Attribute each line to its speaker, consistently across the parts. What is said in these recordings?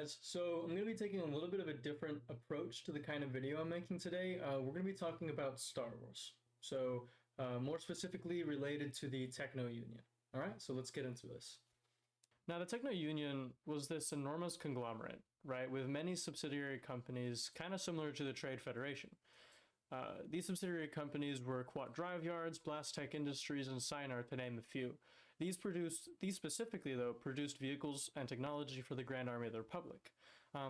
Speaker 1: guys, so I'm going to be taking a little bit of a different approach to the kind of video I'm making today. We're going to be talking about Star Wars, so more specifically related to the Techno Union. All right, so let's get into this. Now, the Techno Union was this enormous conglomerate, right, with many subsidiary companies, kind of similar to the Trade Federation. These subsidiary companies were Quat Drive Yards, Blast Tech Industries, and Sinar, to name a few. These specifically, though, produced vehicles and technology for the Grand Army of the Republic.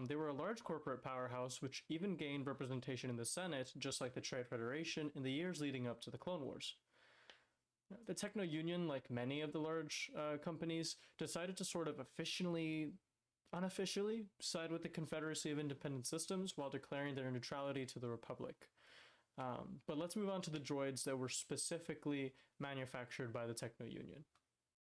Speaker 1: They were a large corporate powerhouse, which even gained representation in the Senate, just like the Trade Federation, in the years leading up to the Clone Wars. The Techno Union, like many of the large companies, decided to sort of unofficially side with the Confederacy of Independent Systems while declaring their neutrality to the Republic. But let's move on to the droids that were specifically manufactured by the Techno Union.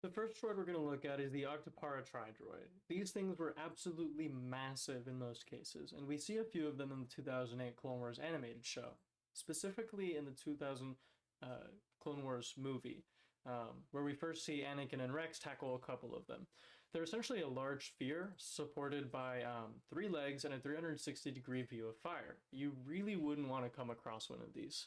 Speaker 1: The first droid we're going to look at is the Octopara Tri-Droid. These things were absolutely massive in most cases, and we see a few of them in the 2008 Clone Wars animated show, specifically in the 2000 Clone Wars movie, where we first see Anakin and Rex tackle a couple of them. They're essentially a large sphere supported by 3 legs and a 360-degree view of fire. You really wouldn't want to come across one of these.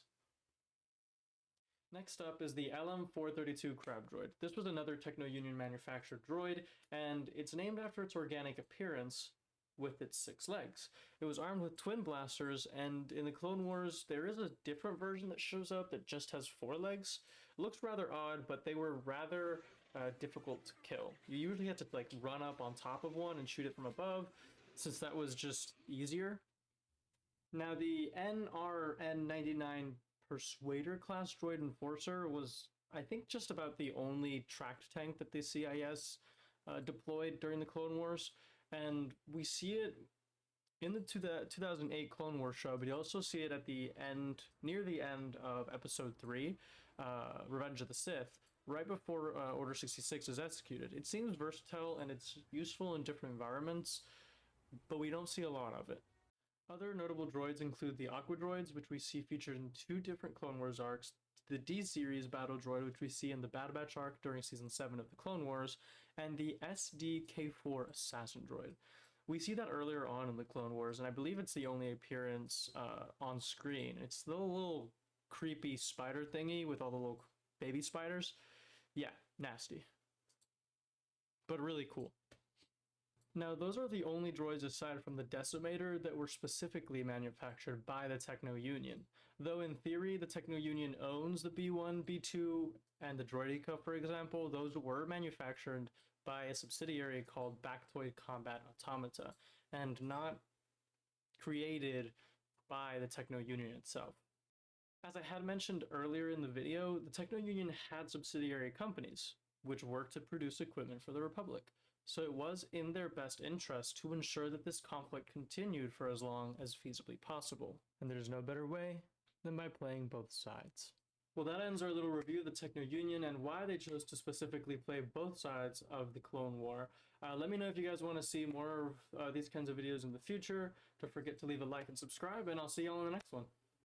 Speaker 1: Next up is the LM-432 Crab Droid. This was another Techno Union manufactured droid, and it's named after its organic appearance with its 6 legs. It was armed with twin blasters, and in the Clone Wars, there is a different version that shows up that just has 4 legs. It looks rather odd, but they were rather difficult to kill. You usually had to like run up on top of one and shoot it from above, since that was just easier. Now, the NRN-99 Persuader class droid enforcer was, I think, just about the only tracked tank that the CIS deployed during the Clone Wars. And we see it in the 2008 Clone Wars show, but you also see it at the end, near the end of Episode 3, Revenge of the Sith, right before Order 66 is executed. It seems versatile and it's useful in different environments, but we don't see a lot of it. Other notable droids include the Aqua Droids, which we see featured in 2 different Clone Wars arcs, the D-Series battle droid, which we see in the Bad Batch arc during Season 7 of the Clone Wars, and the SDK-4 Assassin droid. We see that earlier on in the Clone Wars, and I believe it's the only appearance on screen. It's the little creepy spider thingy with all the little baby spiders. Yeah, nasty. But really cool. Now, those are the only droids aside from the Decimator that were specifically manufactured by the Techno Union. Though in theory, the Techno Union owns the B1, B2, and the Droideka, for example, those were manufactured by a subsidiary called Bactoid Combat Automata, and not created by the Techno Union itself. As I had mentioned earlier in the video, the Techno Union had subsidiary companies, which worked to produce equipment for the Republic. So it was in their best interest to ensure that this conflict continued for as long as feasibly possible. And there's no better way than by playing both sides. Well, that ends our little review of the Techno Union and why they chose to specifically play both sides of the Clone War. Let me know if you guys want to see more of these kinds of videos in the future. Don't forget to leave a like and subscribe, and I'll see you all in the next one.